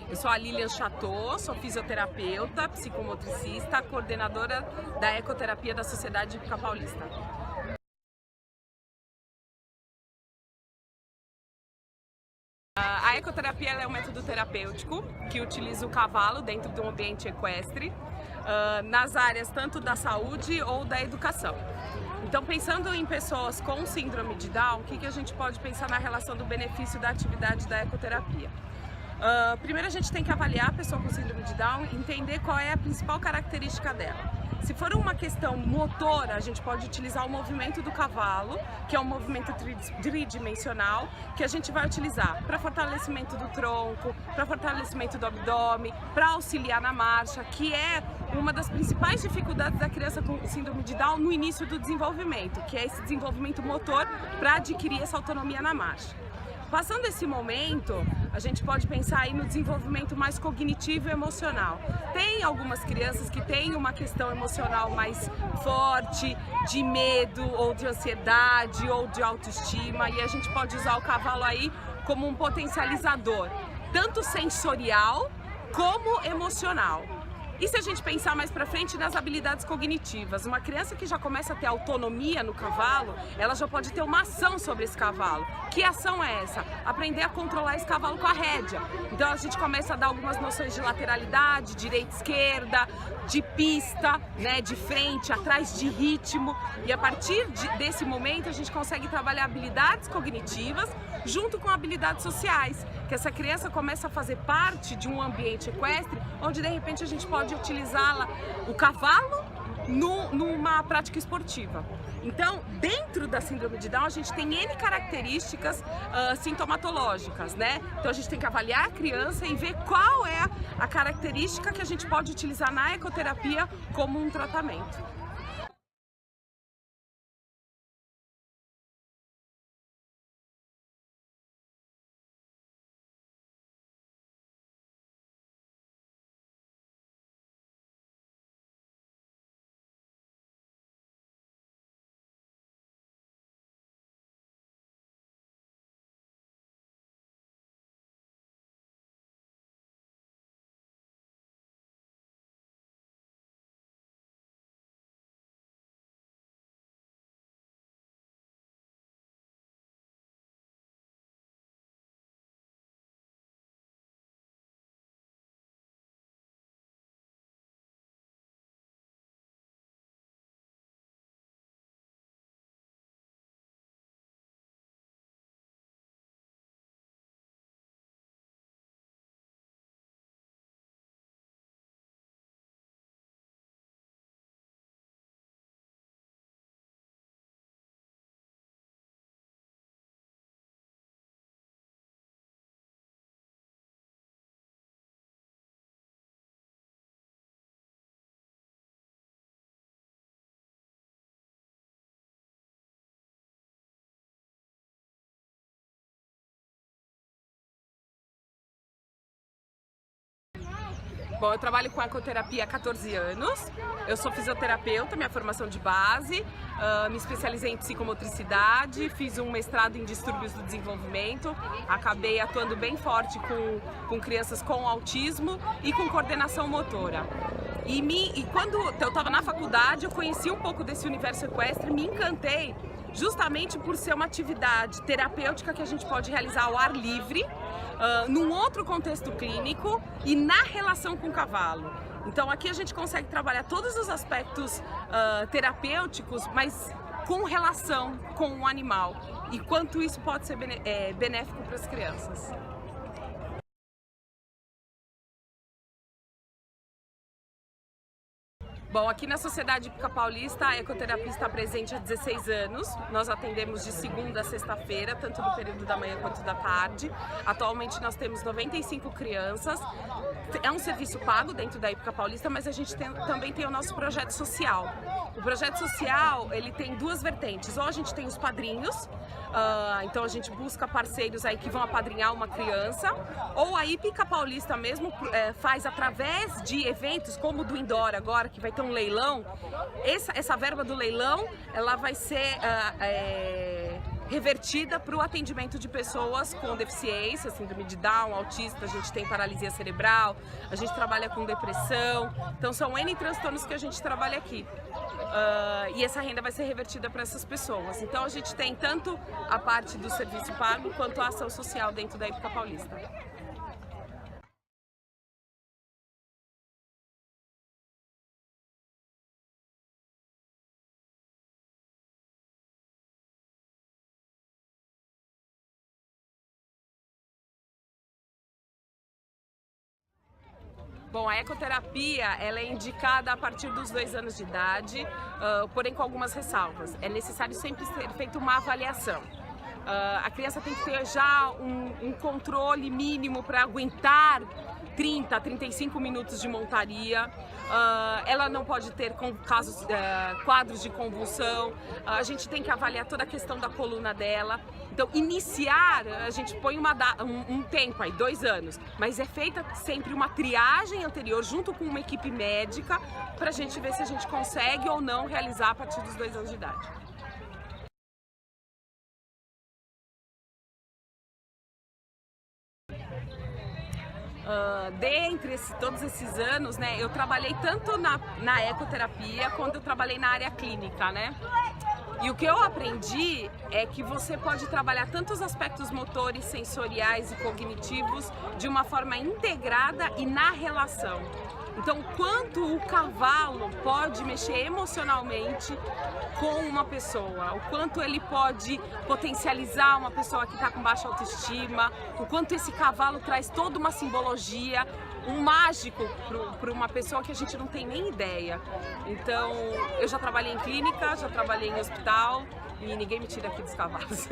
Eu sou a Lilian Chateau, sou fisioterapeuta, psicomotricista, coordenadora da ecoterapia da Sociedade Hípica Paulista. A ecoterapia é um método terapêutico que utiliza o cavalo dentro de um ambiente equestre, nas áreas tanto da saúde ou da educação. Então, pensando em pessoas com síndrome de Down, o que a gente pode pensar na relação do benefício da atividade da ecoterapia? Primeiro a gente tem que avaliar a pessoa com síndrome de Down e entender qual é a principal característica dela. Se for uma questão motora, a gente pode utilizar o movimento do cavalo, que é um movimento tridimensional, que a gente vai utilizar para fortalecimento do tronco, para fortalecimento do abdômen, para auxiliar na marcha, que é uma das principais dificuldades da criança com síndrome de Down no início do desenvolvimento, que é esse desenvolvimento motor para adquirir essa autonomia na marcha. Passando esse momento, a gente pode pensar aí no desenvolvimento mais cognitivo e emocional. Tem algumas crianças que têm uma questão emocional mais forte, de medo ou de ansiedade ou de autoestima, e a gente pode usar o cavalo aí como um potencializador, tanto sensorial como emocional. E se a gente pensar mais pra frente nas habilidades cognitivas, uma criança que já começa a ter autonomia no cavalo, ela já pode ter uma ação sobre esse cavalo. Que ação é essa? Aprender a controlar esse cavalo com a rédea. Então a gente começa a dar algumas noções de lateralidade, direita, esquerda, de pista, né, de frente, atrás, de ritmo. E a partir desse momento a gente consegue trabalhar habilidades cognitivas junto com habilidades sociais, que essa criança começa a fazer parte de um ambiente equestre, onde de repente a gente pode utilizá-la, o cavalo, numa prática esportiva. Então, dentro da síndrome de Down, a gente tem N características sintomatológicas, né? Então a gente tem que avaliar a criança e ver qual é a característica que a gente pode utilizar na ecoterapia como um tratamento. Bom, eu trabalho com ecoterapia há 14 anos, eu sou fisioterapeuta, minha formação de base, me especializei em psicomotricidade, fiz um mestrado em distúrbios do desenvolvimento, acabei atuando bem forte com crianças com autismo e com coordenação motora. E quando eu estava na faculdade, eu conheci um pouco desse universo equestre, me encantei justamente por ser uma atividade terapêutica que a gente pode realizar ao ar livre, num outro contexto clínico e na relação com o cavalo. Então aqui a gente consegue trabalhar todos os aspectos terapêuticos, mas com relação com o animal e quanto isso pode ser benéfico para as crianças. Bom, aqui na Sociedade Hípica Paulista, a ecoterapia está presente há 16 anos. Nós atendemos de segunda a sexta-feira, tanto no período da manhã quanto da tarde. Atualmente nós temos 95 crianças. É um serviço pago dentro da Hípica Paulista, mas a gente também tem o nosso projeto social. O projeto social, ele tem duas vertentes. Ou a gente tem os padrinhos, então a gente busca parceiros aí que vão apadrinhar uma criança, ou a Hípica Paulista mesmo faz através de eventos como o do Indoor agora, que vai ter um leilão. Essa verba do leilão, ela vai ser revertida para o atendimento de pessoas com deficiência, síndrome de Down, autista, a gente tem paralisia cerebral, a gente trabalha com depressão, então são N transtornos que a gente trabalha aqui. E essa renda vai ser revertida para essas pessoas. Então a gente tem tanto a parte do serviço pago quanto a ação social dentro da Hípica Paulista. Bom, a ecoterapia ela é indicada a partir dos 2 anos de idade, porém com algumas ressalvas. É necessário sempre ser feita uma avaliação. A criança tem que ter já um controle mínimo para aguentar 30 a 35 minutos de montaria. Ela não pode ter quadros de convulsão. A gente tem que avaliar toda a questão da coluna dela. Então, iniciar, a gente põe um tempo aí, 2 anos, mas é feita sempre uma triagem anterior junto com uma equipe médica para a gente ver se a gente consegue ou não realizar a partir dos 2 anos de idade. Dentre todos esses anos, né, eu trabalhei tanto na ecoterapia quanto eu trabalhei na área clínica, né? E o que eu aprendi é que você pode trabalhar tanto os aspectos motores, sensoriais e cognitivos de uma forma integrada e na relação. Então, quanto o cavalo pode mexer emocionalmente com uma pessoa, o quanto ele pode potencializar uma pessoa que está com baixa autoestima, o quanto esse cavalo traz toda uma simbologia, um mágico para uma pessoa que a gente não tem nem ideia. Então, eu já trabalhei em clínica, já trabalhei em hospital e ninguém me tira aqui dos cavalos.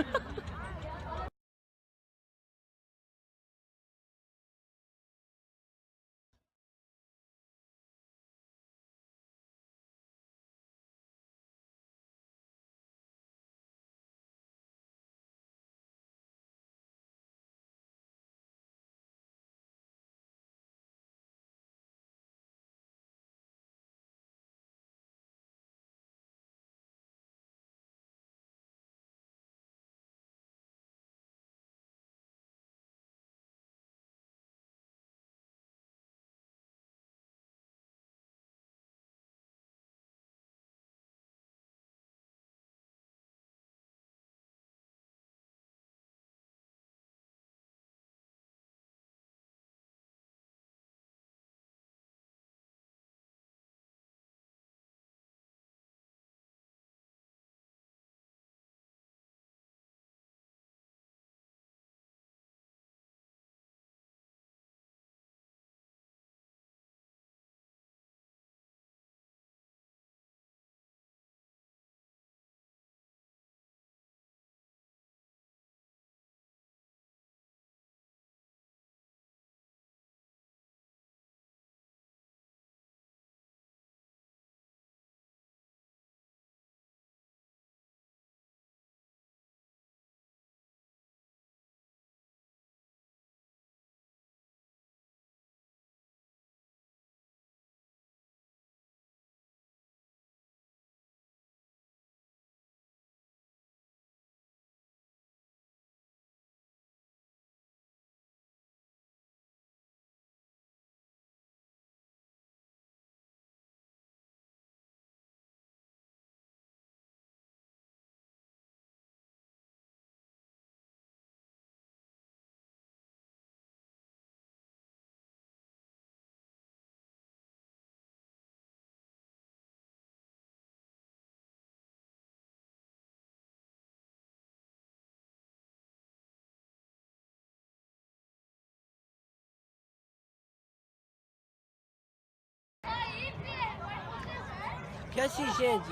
Que assim, gente,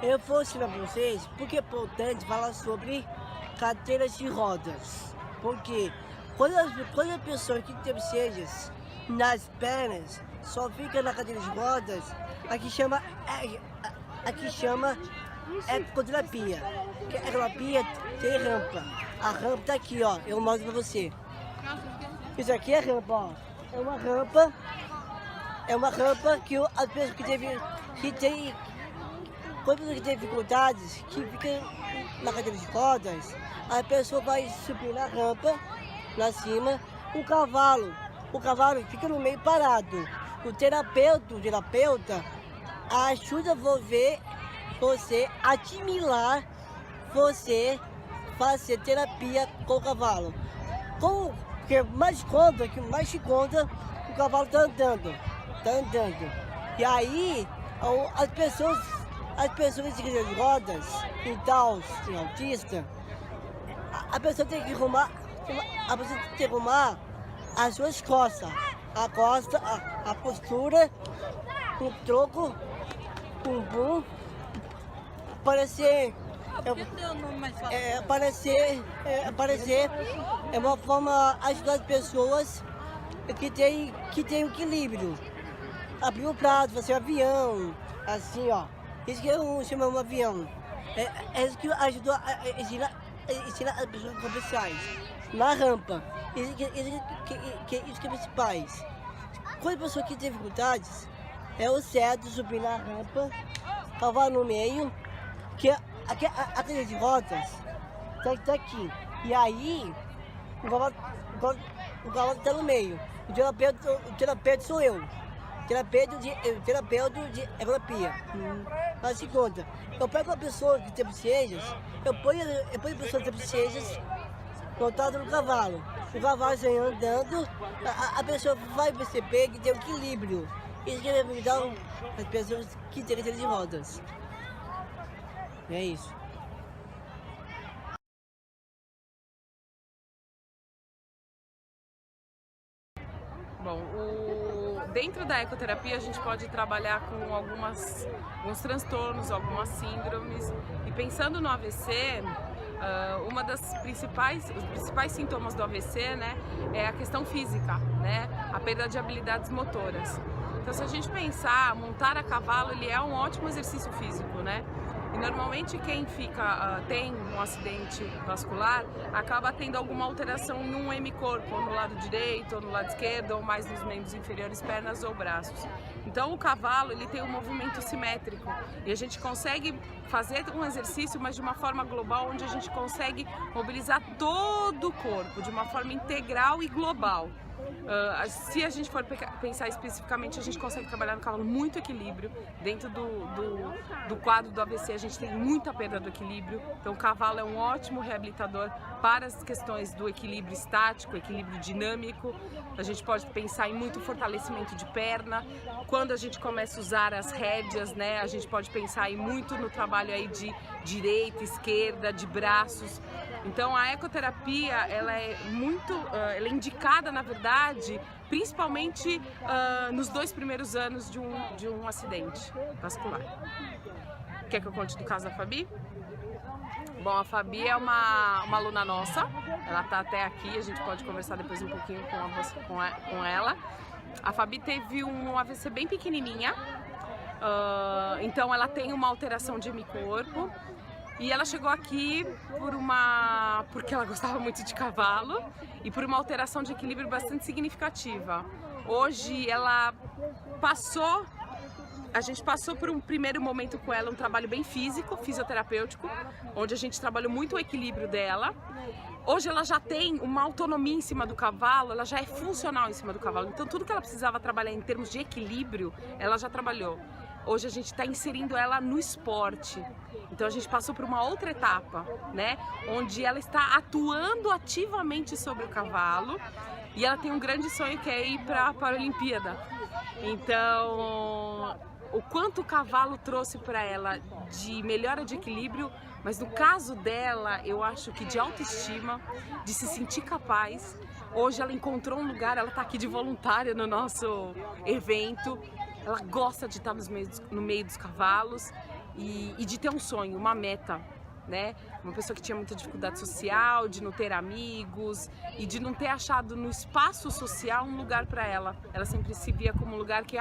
eu vou ensinar para vocês porque é importante falar sobre cadeiras de rodas. Porque quando a pessoa que tem deficiências nas pernas só fica na cadeira de rodas, aqui chama ecoterapia. Que a ecoterapia tem rampa. A rampa tá aqui, ó. Eu mostro para você. Isso aqui é rampa, ó. É uma rampa que as pessoas quando a pessoa que tem dificuldades, que fica na cadeira de rodas, a pessoa vai subir na rampa, lá cima, o cavalo fica no meio parado. O terapeuta ajuda você a assimilar, você fazer terapia com o cavalo. Que mais te conta, o cavalo tá andando. E aí, as pessoas de cadeira de rodas, então, autista, a pessoa tem que arrumar as suas costas. A postura, o tronco, o bumbum, parecer é uma forma de ajudar as pessoas que tem equilíbrio. Abrir o prato, fazer um avião, assim, ó. Isso que eu chamo de um avião. É isso que ajudou a ensinar as pessoas comerciais. Na rampa. Isso que é principais. Quando a pessoa que tem dificuldades, é o certo subir na rampa, cavalo no meio, que a cadeira de rodas tá aqui. E aí, o cavalo tá no meio. O terapeuta sou eu. Terapeuta de terapia. Mas se conta, eu pego uma pessoa que tem deficiências, eu ponho a pessoa que tem deficiências montada no cavalo. O cavalo sai andando, a pessoa vai perceber que tem um equilíbrio. Isso que é ajudar as pessoas que têm cadeira de rodas. É isso. Bom, dentro da ecoterapia a gente pode trabalhar com alguns transtornos, algumas síndromes. E pensando no AVC, os principais sintomas do AVC, né, é a questão física, né, a perda de habilidades motoras. Então, se a gente pensar, montar a cavalo, ele é um ótimo exercício físico, né? E normalmente quem tem um acidente vascular acaba tendo alguma alteração num hemicorpo, ou no lado direito, ou no lado esquerdo, ou mais nos membros inferiores, pernas ou braços. Então o cavalo ele tem um movimento simétrico e a gente consegue fazer um exercício, mas de uma forma global, onde a gente consegue mobilizar todo o corpo, de uma forma integral e global. Se a gente for pensar especificamente, a gente consegue trabalhar no cavalo muito equilíbrio. Dentro do quadro do AVC a gente tem muita perda do equilíbrio, então o cavalo é um ótimo reabilitador para as questões do equilíbrio estático, equilíbrio dinâmico. A gente pode pensar em muito fortalecimento de perna. Quando a gente começa a usar as rédeas, né, a gente pode pensar em muito no trabalho aí de direita, esquerda, de braços. Então a ecoterapia ela é indicada, na verdade, principalmente nos 2 primeiros anos de um acidente vascular. Quer que eu conte do caso da Fabi? Bom, a Fabi é uma aluna nossa, ela está até aqui, a gente pode conversar depois um pouquinho com ela. A Fabi teve um AVC bem pequenininha, então ela tem uma alteração de hemicorpo. E ela chegou aqui porque ela gostava muito de cavalo e por uma alteração de equilíbrio bastante significativa. Hoje a gente passou por um primeiro momento com ela, um trabalho bem físico, fisioterapêutico, onde a gente trabalhou muito o equilíbrio dela. Hoje ela já tem uma autonomia em cima do cavalo, ela já é funcional em cima do cavalo. Então tudo que ela precisava trabalhar em termos de equilíbrio, ela já trabalhou. Hoje a gente está inserindo ela no esporte. Então a gente passou por uma outra etapa, né? Onde ela está atuando ativamente sobre o cavalo e ela tem um grande sonho que é ir para a Olimpíada. Então, o quanto o cavalo trouxe para ela de melhora de equilíbrio, mas no caso dela, eu acho que de autoestima, de se sentir capaz. Hoje ela encontrou um lugar, ela está aqui de voluntária no nosso evento. Ela gosta de estar no meio dos cavalos e de ter um sonho, uma meta, né? Uma pessoa que tinha muita dificuldade social, de não ter amigos e de não ter achado no espaço social um lugar para ela. Ela sempre se via como um lugar que,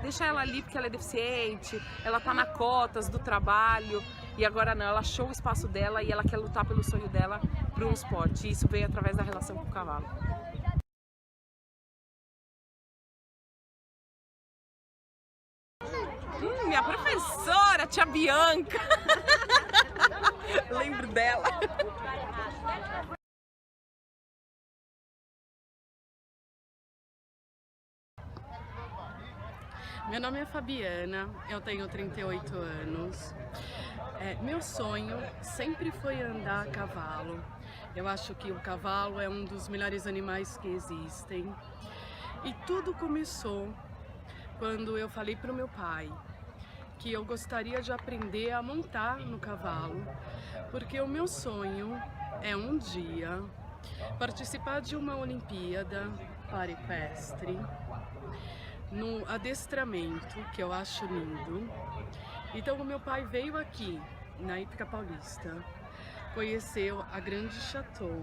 deixa ela ali porque ela é deficiente, ela tá na cotas do trabalho e agora não, ela achou o espaço dela e ela quer lutar pelo sonho dela para um esporte. E isso veio através da relação com o cavalo. Minha professora, tia Bianca. Lembro dela. Meu nome é Fabiana, eu tenho 38 anos. Meu sonho sempre foi andar a cavalo. Eu acho que o cavalo é um dos melhores animais que existem. E tudo começou quando eu falei para o meu pai que eu gostaria de aprender a montar no cavalo, porque o meu sonho é um dia participar de uma Olimpíada para equestre, no adestramento, que eu acho lindo. Então o meu pai veio aqui, na Hípica Paulista, conheceu a grande Chateau,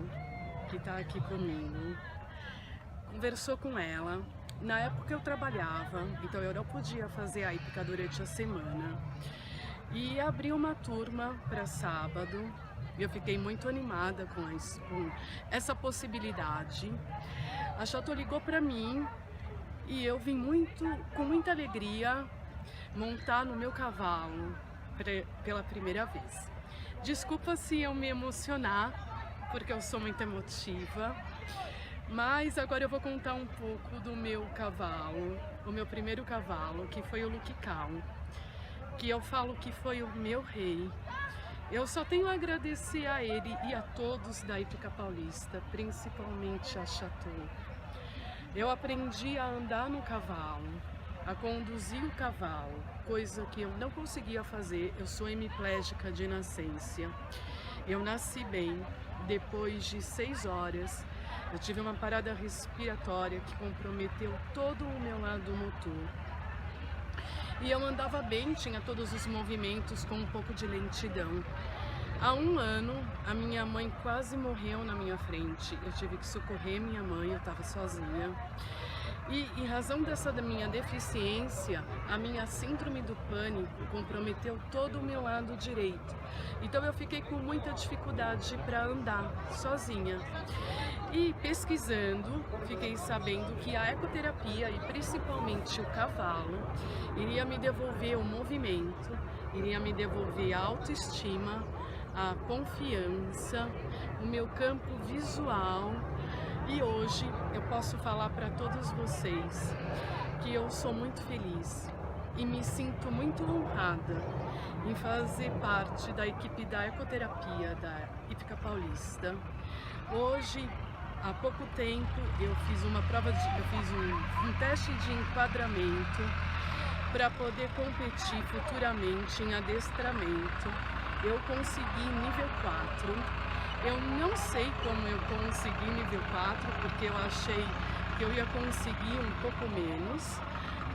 que está aqui comigo, conversou com ela. Na época eu trabalhava, então eu não podia fazer a hípica durante a semana. E abri uma turma para sábado. Eu fiquei muito animada com essa possibilidade. A Chateau ligou para mim e eu vim com muita alegria montar no meu cavalo pela primeira vez. Desculpa se eu me emocionar, porque eu sou muito emotiva, mas agora eu vou contar um pouco do meu cavalo, o meu primeiro cavalo, que foi o Lucky Cow, que eu falo que foi o meu rei. Eu só tenho a agradecer a ele e a todos da Hípica Paulista, principalmente a Chateau. Eu aprendi a andar no cavalo, a conduzir o cavalo, coisa que eu não conseguia fazer. Eu sou hemiplégica de nascença. Eu nasci bem, depois de 6 horas, eu tive uma parada respiratória que comprometeu todo o meu lado motor. E eu andava bem, tinha todos os movimentos com um pouco de lentidão. Há 1 ano, a minha mãe quase morreu na minha frente. Eu tive que socorrer minha mãe, eu estava sozinha. E em razão da minha deficiência, a minha síndrome do pânico comprometeu todo o meu lado direito. Então eu fiquei com muita dificuldade para andar sozinha. E pesquisando, fiquei sabendo que a ecoterapia, e principalmente o cavalo, iria me devolver o movimento, iria me devolver a autoestima, a confiança, o meu campo visual. E hoje eu posso falar para todos vocês que eu sou muito feliz e me sinto muito honrada em fazer parte da equipe da ecoterapia da Hípica Paulista. Hoje, há pouco tempo, eu fiz uma prova eu fiz um teste de enquadramento para poder competir futuramente em adestramento. Eu consegui nível 4. Eu não sei como eu consegui nível 4, porque eu achei que eu ia conseguir um pouco menos,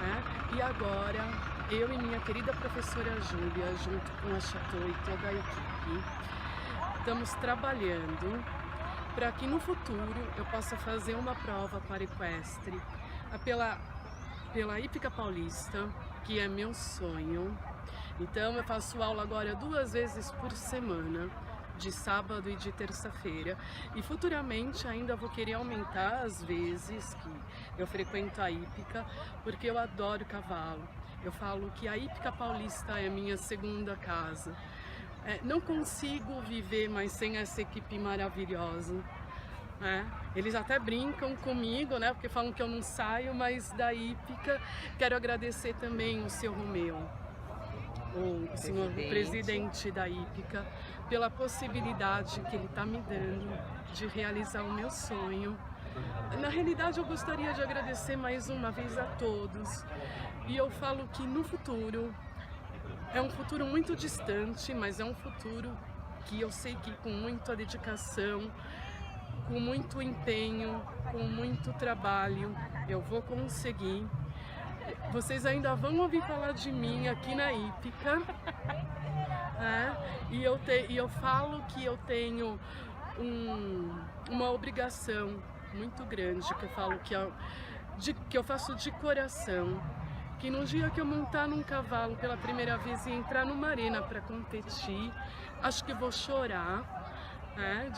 né? E agora, eu e minha querida professora Júlia, junto com a Chateau e toda a equipe, estamos trabalhando para que no futuro eu possa fazer uma prova para equestre pela Hípica Paulista, que é meu sonho. Então eu faço aula agora 2 vezes por semana, de sábado e de terça-feira, e futuramente ainda vou querer aumentar as vezes que eu frequento a hípica, porque eu adoro cavalo. Eu falo que a Hípica Paulista é a minha segunda casa. Não consigo viver mais sem essa equipe maravilhosa. Eles até brincam comigo, né, porque falam que eu não saio, mas da hípica quero agradecer também o seu Romeu, o senhor presidente da hípica, pela possibilidade que ele está me dando de realizar o meu sonho. Na realidade, eu gostaria de agradecer mais uma vez a todos. E eu falo que no futuro, é um futuro muito distante, mas é um futuro que eu sei que com muita dedicação, com muito empenho, com muito trabalho, eu vou conseguir. Vocês ainda vão ouvir falar de mim aqui na hípica, e eu falo que eu tenho uma obrigação muito grande, que eu falo que eu faço de coração, que no dia que eu montar num cavalo pela primeira vez e entrar numa arena para competir, acho que vou chorar,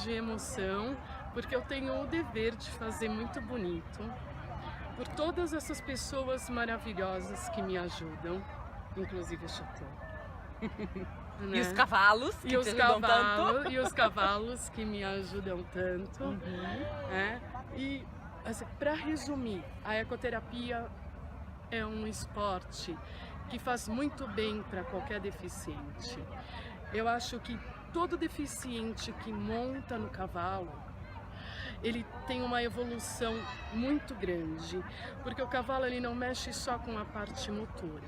de emoção, porque eu tenho o dever de fazer muito bonito por todas essas pessoas maravilhosas que me ajudam, inclusive a Chateau. Né? E os cavalos, que te ajudam tanto. E os cavalos que me ajudam tanto. Né? E, assim, para resumir, a ecoterapia é um esporte que faz muito bem para qualquer deficiente. Eu acho que todo deficiente que monta no cavalo, ele tem uma evolução muito grande, porque o cavalo ele não mexe só com a parte motora.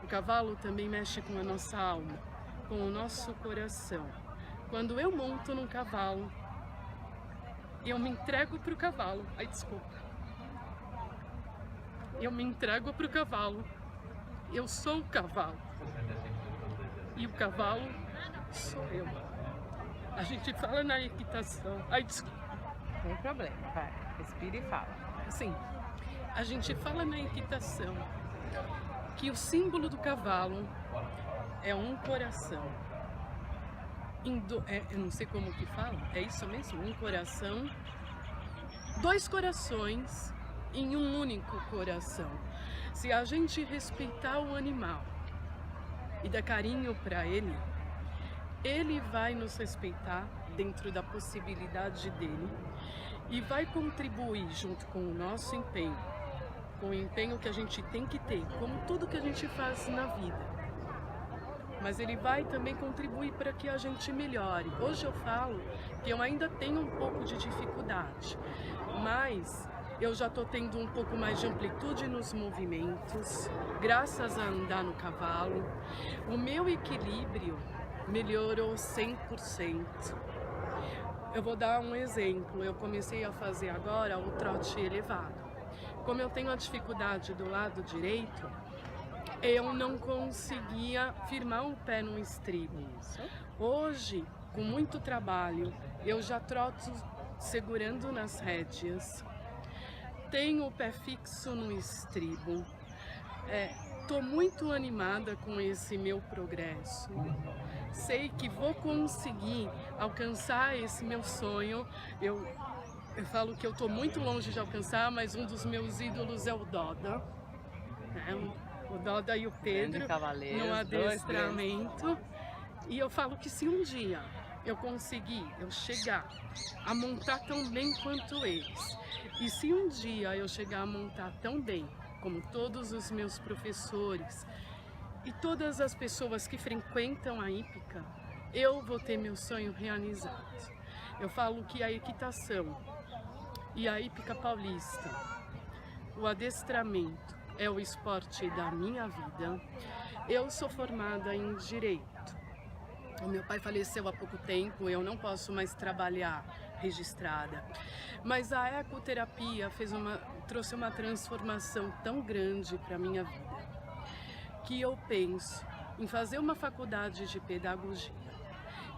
O cavalo também mexe com a nossa alma, com o nosso coração. Quando eu monto num cavalo, eu me entrego para o cavalo. Ai, desculpa. Eu me entrego para o cavalo. Eu sou o cavalo. E o cavalo sou eu. A gente fala na equitação. Ai, desculpa. Não tem problema, vai. Respira e fala. Assim, a gente fala na equitação que o símbolo do cavalo é um coração. Eu não sei como que fala, é isso mesmo? Um coração, dois corações em um único coração. Se a gente respeitar o animal e dar carinho para ele, ele vai nos respeitar dentro da possibilidade dele e vai contribuir junto com o nosso empenho, com o empenho que a gente tem que ter, como tudo que a gente faz na vida. Mas ele vai também contribuir para que a gente melhore. Hoje eu falo que eu ainda tenho um pouco de dificuldade, mas eu já estou tendo um pouco mais de amplitude nos movimentos, graças a andar no cavalo. O meu equilíbrio melhorou 100%. Eu vou dar um exemplo. Eu comecei a fazer agora o trote elevado. Como eu tenho a dificuldade do lado direito, eu não conseguia firmar o pé no estribo. Hoje, com muito trabalho, eu já troto segurando nas rédeas, tenho o pé fixo no estribo. Estou muito animada com esse meu progresso. Sei que vou conseguir alcançar esse meu sonho. Eu falo que eu estou muito longe de alcançar, mas um dos meus ídolos é o Doda. O Doda e o Pedro no adestramento. E eu falo que se um dia eu conseguir, eu chegar a montar tão bem quanto eles, e se um dia eu chegar a montar tão bem como todos os meus professores e todas as pessoas que frequentam a hípica, eu vou ter meu sonho realizado. Eu falo que a equitação e a hípica paulista, o adestramento, é o esporte da minha vida. Eu sou formada em Direito. O meu pai faleceu há pouco tempo, eu não posso mais trabalhar registrada. Mas a ecoterapia trouxe uma transformação tão grande para a minha vida, que eu penso em fazer uma faculdade de pedagogia.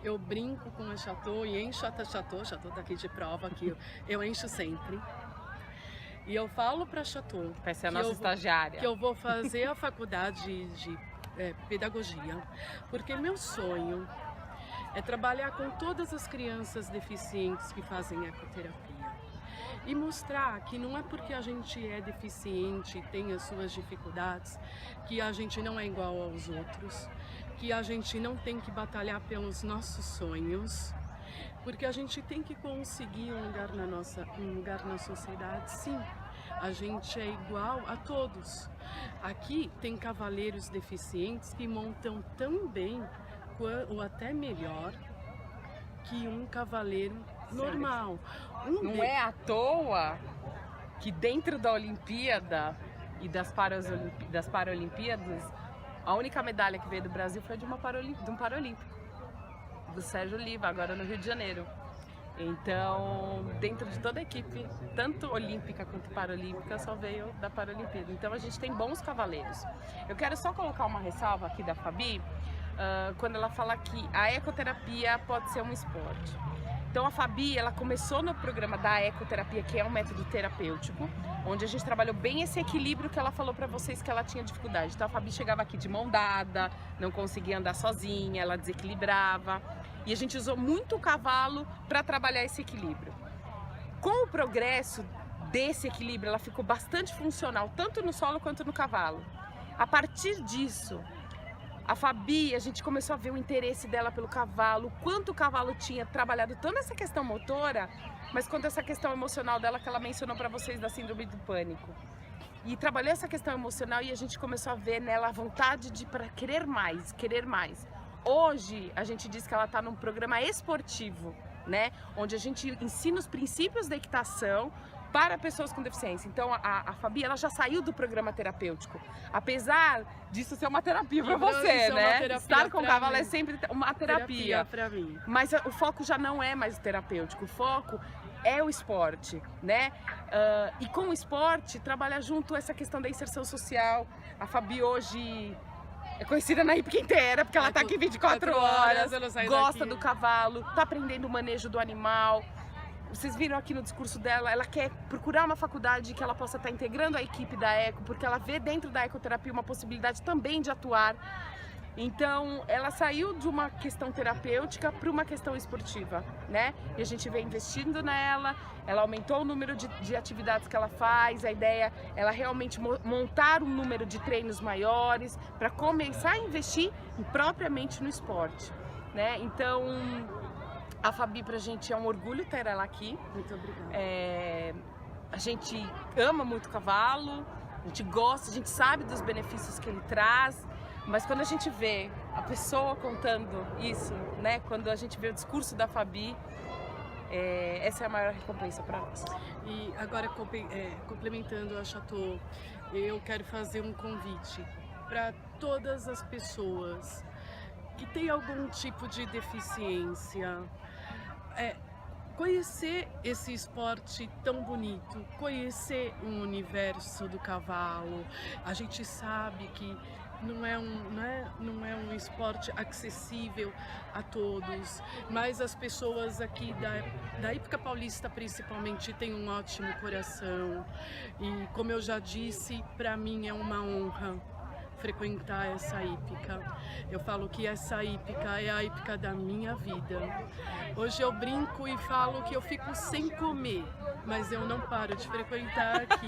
Eu brinco com a Chateau e encho a Chateau está aqui de prova, que eu encho sempre. E eu falo para a Chateau, vai ser a nossa estagiária, que eu vou fazer a faculdade de pedagogia, porque meu sonho é trabalhar com todas as crianças deficientes que fazem ecoterapia e mostrar que não é porque a gente é deficiente e tem as suas dificuldades que a gente não é igual aos outros, que a gente não tem que batalhar pelos nossos sonhos, porque a gente tem que conseguir um lugar na sociedade. Sim, a gente é igual a todos. Aqui tem cavaleiros deficientes que montam tão bem ou até melhor que um cavaleiro normal. Não é à toa que dentro da Olimpíada e das Paralimpíadas, a única medalha que veio do Brasil foi de um Paralímpico, do Sérgio Oliva, agora no Rio de Janeiro. Então, dentro de toda a equipe, tanto olímpica quanto paralímpica, só veio da Paralimpíada. Então, a gente tem bons cavaleiros. Eu quero só colocar uma ressalva aqui da Fabi, quando ela fala que a ecoterapia pode ser um esporte. Então, a Fabi, ela começou no programa da ecoterapia, que é um método terapêutico, onde a gente trabalhou bem esse equilíbrio que ela falou para vocês que ela tinha dificuldade. Então, a Fabi chegava aqui de mão dada, não conseguia andar sozinha, ela desequilibrava. E a gente usou muito o cavalo para trabalhar esse equilíbrio. Com o progresso desse equilíbrio, ela ficou bastante funcional, tanto no solo quanto no cavalo. A partir disso, A Fabi, a gente começou a ver o interesse dela pelo cavalo, o quanto o cavalo tinha trabalhado tanto essa questão motora, mas quanto essa questão emocional dela que ela mencionou para vocês da síndrome do pânico. E trabalhou essa questão emocional e a gente começou a ver nela a vontade de para querer mais, querer mais. Hoje a gente diz que ela está num programa esportivo, né? Onde a gente ensina os princípios da equitação para pessoas com deficiência. Então a Fabi, ela já saiu do programa terapêutico. Apesar disso ser uma terapia para você, né? Estar com o cavalo é sempre uma terapia para mim. Mas o foco já não é mais o terapêutico, o foco é o esporte, né? E com o esporte trabalha junto essa questão da inserção social. A Fabi hoje é conhecida na Hípica inteira, porque ela tá aqui 24 horas, gosta do cavalo, tá aprendendo o manejo do animal. Vocês viram aqui no discurso dela, ela quer procurar uma faculdade que ela possa estar integrando a equipe da Eco, porque ela vê dentro da ecoterapia uma possibilidade também de atuar. Então, ela saiu de uma questão terapêutica para uma questão esportiva, né? E a gente vem investindo nela, ela aumentou o número de atividades que ela faz, a ideia é ela realmente montar um número de treinos maiores para começar a investir propriamente no esporte, né? Então, a Fabi pra gente é um orgulho ter ela aqui. Muito obrigada. A gente ama muito o cavalo, a gente gosta, a gente sabe dos benefícios que ele traz, mas quando a gente vê a pessoa contando isso, né? Quando a gente vê o discurso da Fabi, essa é a maior recompensa para nós. E agora, complementando a Chateau, eu quero fazer um convite para todas as pessoas que têm algum tipo de deficiência, conhecer esse esporte tão bonito, conhecer o universo do cavalo. A gente sabe que não é um esporte acessível a todos, mas as pessoas aqui da Hípica Paulista principalmente têm um ótimo coração e, como eu já disse, para mim é uma honra frequentar essa hípica. Eu falo que essa hípica é a hípica da minha vida. Hoje eu brinco e falo que eu fico sem comer, mas eu não paro de frequentar aqui.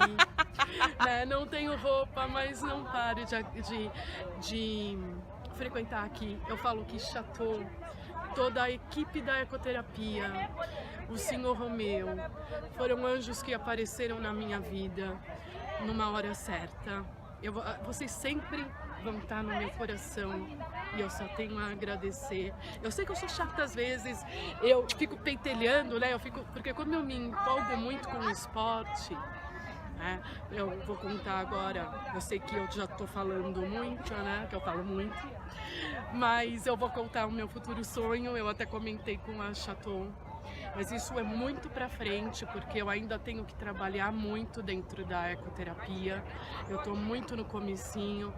Né? Não tenho roupa, mas não paro de frequentar aqui. Eu falo que Chateau, toda a equipe da ecoterapia, o Senhor Romeu, foram anjos que apareceram na minha vida numa hora certa. Vocês sempre vão estar no meu coração e eu só tenho a agradecer. Eu sei que eu sou chata às vezes, eu fico pentelhando, né? Porque quando eu me empolgo muito com o esporte, né? Eu vou contar agora, eu sei que eu já estou falando muito, né? Que eu falo muito, mas eu vou contar o meu futuro sonho. Eu até comentei com a Chateau. Mas isso é muito pra frente, porque eu ainda tenho que trabalhar muito dentro da ecoterapia. Eu tô muito no comecinho.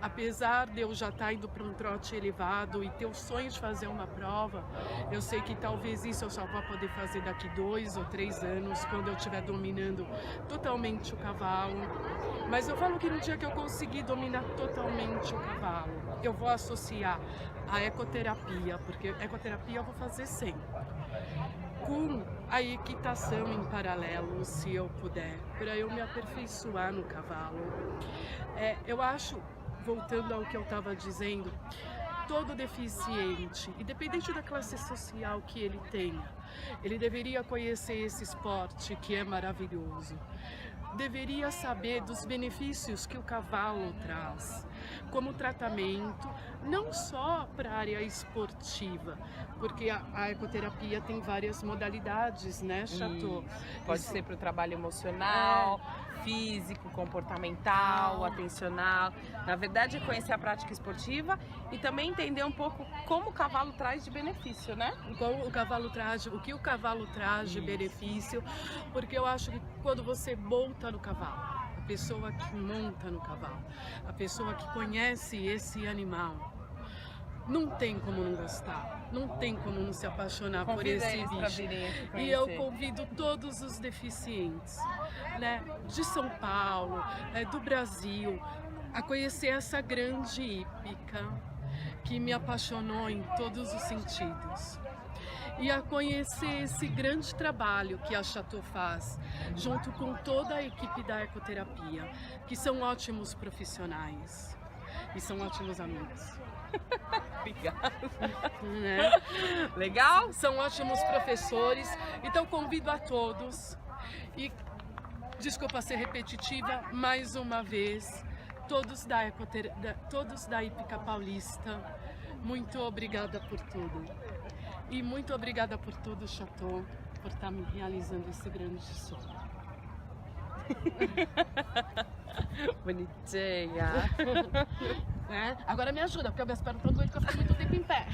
Apesar de eu já estar indo para um trote elevado e ter o sonho de fazer uma prova, eu sei que talvez isso eu só vou poder fazer daqui 2 ou 3 anos, quando eu estiver dominando totalmente o cavalo. Mas eu falo que no dia que eu conseguir dominar totalmente o cavalo, eu vou associar a ecoterapia, porque ecoterapia eu vou fazer sempre, com a equitação em paralelo, se eu puder, para eu me aperfeiçoar no cavalo. Eu acho, voltando ao que eu estava dizendo, todo deficiente, independente da classe social que ele tenha, ele deveria conhecer esse esporte que é maravilhoso. Deveria saber dos benefícios que o cavalo traz, como tratamento, não só para a área esportiva, porque a ecoterapia tem várias modalidades, né, Chateau? Pode ser para o trabalho emocional, físico, comportamental, atencional. Na verdade, é conhecer a prática esportiva e também entender um pouco como o cavalo traz de benefício, né? O que o cavalo traz de benefício, porque eu acho que quando você monta no cavalo, a pessoa que monta no cavalo, a pessoa que conhece esse animal, não tem como não gostar, não tem como não se apaixonar por esse bicho. E eu convido todos os deficientes, né, de São Paulo, do Brasil, a conhecer essa grande hípica que me apaixonou em todos os sentidos. E a conhecer esse grande trabalho que a Chateau faz, junto com toda a equipe da ecoterapia, que são ótimos profissionais. e são ótimos amigos. Obrigada. Né? Legal? São ótimos professores, então convido a todos e, desculpa ser repetitiva, mais uma vez, todos da Hípica Paulista, muito obrigada por tudo. E muito obrigada por tudo, Chateau, por estar me realizando esse grande sonho. Bonitinha. Agora me ajuda, porque eu minhas pernas estão doendo, porque eu fico muito tempo em pé.